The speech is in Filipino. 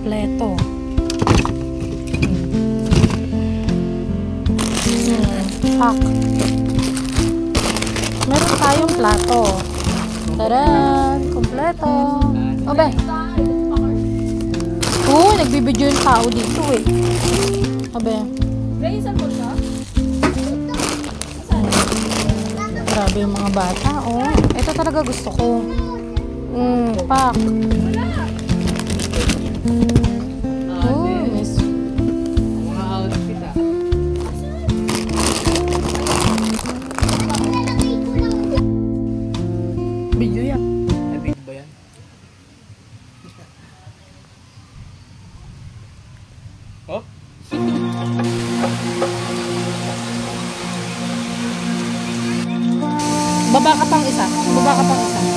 kompleto. Pack. Meron tayong plato. Taran! Kompleto. Obe. Uy, nagbibidyo yung tao dito eh. Obe. Grabe yung mga bata, oh. Ito talaga gusto ko. Pack. Oh, miss. Video yan. Video ba yan? Oh? Baba ka pang isa. Baba ka pang isa.